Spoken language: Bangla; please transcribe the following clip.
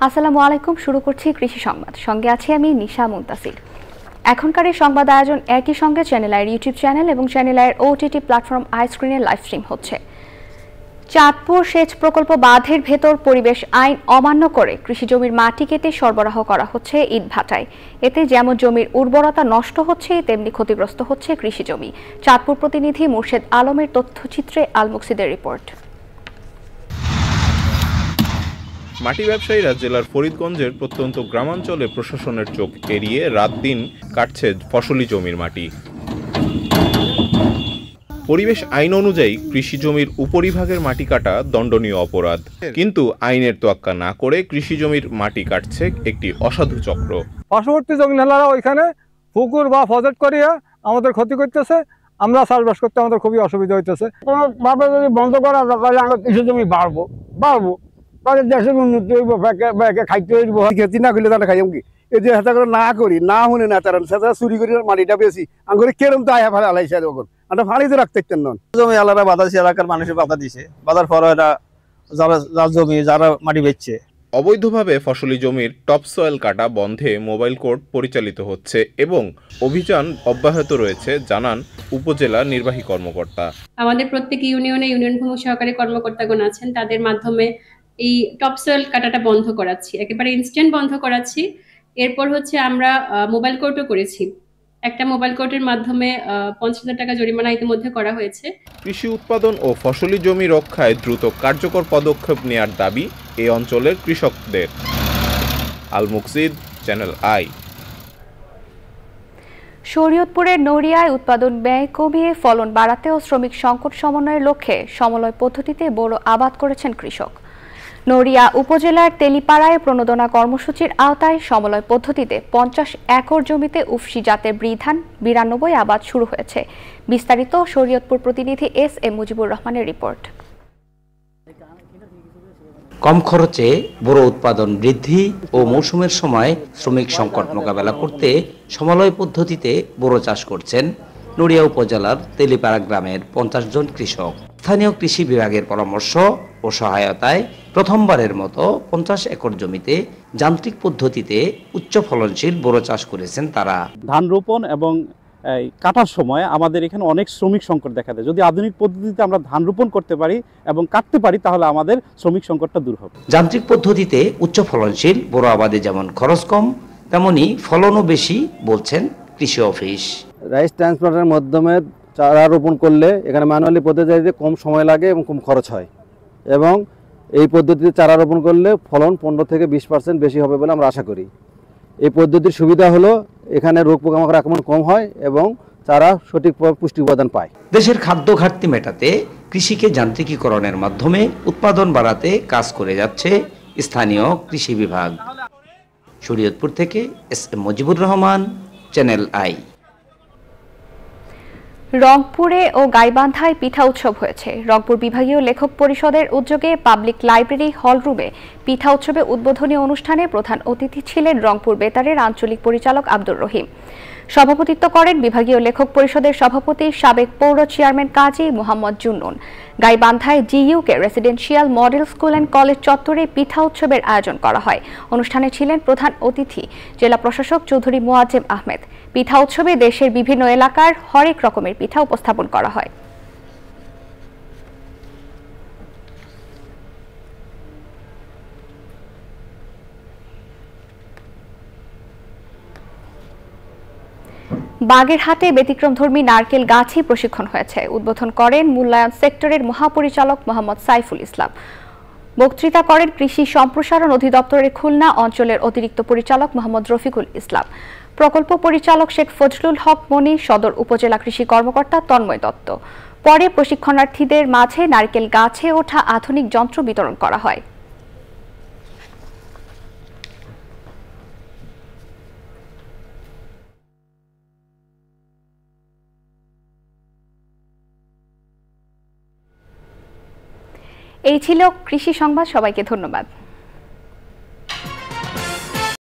আসসালামু আলাইকুম। শুরু করছি কৃষি সংবাদ। সঙ্গে আছি আমি নিশা মুনতাসির। এখনকার এই সংবাদ আয়োজন একই সঙ্গে চ্যানেল আইয়ের ইউটিউব চ্যানেল এবং চ্যানেল আইয়ের ওটিটি প্ল্যাটফর্ম আইস্ক্রিনে লাইভ স্ট্রিম হচ্ছে। চাঁদপুর সেচ প্রকল্প বাঁধের ভেতর পরিবেশ আইন অমান্য করে কৃষি জমির মাটি কেটে সরবরাহ করা হচ্ছে ইটভাটায়। এতে যেমন জমির উর্বরতা নষ্ট হচ্ছে, তেমনি ক্ষতিগ্রস্ত হচ্ছে কৃষি জমি। চাঁদপুর প্রতিনিধি মুর্শেদ আলমের তথ্যচিত্রে আলমুকসিদের রিপোর্ট। মাটি ব্যবসায়ীরা জেলার ফরিদগঞ্জের প্রত্যন্ত গ্রামাঞ্চলে প্রশাসনের চোখ এড়িয়ে রাত দিন কাটছে ফসলি জমির মাটি। পরিবেশ আইন অনুযায়ী কৃষি জমির উপরিভাগের মাটি কাটা দণ্ডনীয় অপরাধ, কিন্তু আইনের তোয়াক্কা না করে কৃষি জমির মাটি কাটছে একটি অসাধু চক্র। পার্শ্ববর্তী জমিদাররা ওইখানে পুকুর বা প্রজেক্ট করিয়া আমাদের ক্ষতি করতেছে। আমরা চাষবাস করতে আমাদের খুবই অসুবিধা হইতেছে। কোনোভাবে যদি বন্ধ করা যায় তাহলে আমরা কৃষি জমি বাড়বো তাহলে দেশের উন্নতি হইব, খাইতে হইব। খেতি না করলে তাহলে খাইম কি? এই যে হেতা করে না করি, না শুনে না তারা সেটা চুরি করি মাটিটা বেশি আঙ্গুরে কেরম তো আয়া ফেলে আলাইছে তখন আমরা ফাঁড়িতে রাখতে নন। জমি আলাদা বাধা দিচ্ছে, এলাকার মানুষের বাধা দিছে। বাধার পর এটা যারা জমি যারা মাটি বেচছে অবৈধভাবে ফসলি জমির টপ সয়েল কাটা বন্ধে মোবাইল কোর্ট পরিচালিত হচ্ছে এবং অভিযান অব্যাহত রয়েছে, জানান উপজেলা নির্বাহী কর্মকর্তা। আমাদের প্রত্যেক ইউনিয়নে ইউনিয়ন ভূমি সহকারী কর্মকর্তাগণ আছেন, তাদের মাধ্যমে এই টপ সয়েল কাটাটা বন্ধ করাচ্ছি, একেবারে ইনস্ট্যান্ট বন্ধ করাচ্ছি। এরপর হচ্ছে আমরা মোবাইল কোর্টও করেছি। একটা মোবাইল কোর্টের মাধ্যমে 50,000 টাকা জরিমানা ইতিমধ্যে করা হয়েছে। কৃষি উৎপাদন ও ফসলি জমি রক্ষায় দ্রুত কার্যকর পদক্ষেপ নেয়ার দাবি এই অঞ্চলের কৃষকদের। আল মুকসিদ, চ্যানেল আই। শরীয়তপুরের নড়িয়ায় উৎপাদন ব্যয় কমিয়ে ফলন বাড়াতে ও শ্রমিক সংকট সমন্বয়ের লক্ষ্যে সমলয় পদ্ধতিতে বোরো আবাদ করেছেন কৃষক। নড়িয়া উপজেলার তেলিপাড়ায় প্রণোদনা কর্মসূচির আওতায় সমলয় পদ্ধতিতে 50 একর জমিতে উফশি জাতের বৃধান 92 আবাদ শুরু হয়েছে। বিস্তারিত শরীয়তপুর প্রতিনিধি এস এম মুজিবুর রহমানের রিপোর্ট। কম খরচে বোরো উৎপাদন বৃদ্ধি ও মৌসুমের সময় শ্রমিক সংকট মোকাবেলা করতে সমলয় পদ্ধতিতে বোরো চাষ করছেন নড়িয়া উপজেলার তেলিপাড়া গ্রামের 50 জন কৃষক। স্থানীয় কৃষি বিভাগের পরামর্শ ও সহায়তায় প্রথমবারের মতো 50 একর জমিতে যান্ত্রিক পদ্ধতিতে উচ্চ ফলনশীল বোরো চাষ করেছেন তারা। ধান রোপণ এবং কাটার সময় আমাদের এখানে অনেক শ্রমিক সংকট দেখা দেয়। যদি আধুনিক পদ্ধতিতে আমরা ধান রোপণ করতে পারি এবং কাটতে পারি তাহলে আমাদের শ্রমিক সংকটটা দূর হবে। যান্ত্রিক পদ্ধতিতে উচ্চ ফলনশীল বোরো আবাদে যেমন খরচ কম, তেমনি ফলনও বেশি বলছেন কৃষি অফিস। রাইস ট্রান্সপ্লান্টের মাধ্যমে চারা রোপণ করলে এখানে ম্যানুয়ালি পদ্ধতিতে কম সময় লাগে এবং কম খরচ হয়, এবং এই পদ্ধতিতে চারা রোপণ করলে ফলন 15 থেকে 20% বেশি হবে বলে আমরা আশা করি। এই পদ্ধতির সুবিধা হলো এখানে রোগ পোকামাকড় আক্রমণ কম হয় এবং চারা সঠিক পুষ্টি উপাদান পায়। দেশের খাদ্য ঘাটতি মেটাতে কৃষিকে যান্ত্রিকীকরণের মাধ্যমে উৎপাদন বাড়াতে কাজ করে যাচ্ছে স্থানীয় কৃষি বিভাগ। শরীয়তপুর থেকে S M Mujibur Rahman, Channel I. রংপুরে ও গাইবান্ধায় পিঠা উৎসব হয়েছে। রংপুর বিভাগীয় লেখক পরিষদের উদ্যোগে পাবলিক লাইব্রেরি হলরুমে পিঠা উৎসবে উদ্বোধনী অনুষ্ঠানে প্রধান অতিথি ছিলেন রংপুর বেতারের আঞ্চলিক পরিচালক আব্দুর রহিম। সভাপতিত্ব করেন বিভাগীয় লেখক পরিষদের সভাপতি সাবেক পৌর চেয়ারম্যান কাজী মোহাম্মদ জুন্নুন। গাইবান্ধায় GUK residential model school and college চত্বরে পিঠা উৎসবের আয়োজন করা হয়। অনুষ্ঠানে ছিলেন প্রধান অতিথি জেলা প্রশাসক চৌধুরী মোয়াজ্জেম আহমেদ। পিঠা উৎসবে দেশের বিভিন্ন এলাকার হরেক রকমের পিঠা উপস্থাপন করা হয়। বাগেরহাটে ব্যতিক্রমধর্মী নারকেল গাছই প্রশিক্ষণ হয়েছে। উদ্বোধন করেন মূল্যায়ন সেক্টরের মহাপরিচালক মোহাম্মদ সাইফুল ইসলাম। বক্তৃতা করেন কৃষি সম্প্রসারণ অধিদপ্তরের খুলনা অঞ্চলের অতিরিক্ত পরিচালক মোহাম্মদ রফিকুল ইসলাম, প্রকল্প পরিচালক শেখ ফজলুল হক মনি, সদর উপজেলা কৃষি কর্মকর্তা তন্ময় দত্ত। পরে প্রশিক্ষণার্থীদের মাঝে নারকেল গাছে ওঠা আধুনিক যন্ত্র বিতরণ করা হয়। এই ছিল কৃষি সংবাদ। সবাইকে ধন্যবাদ।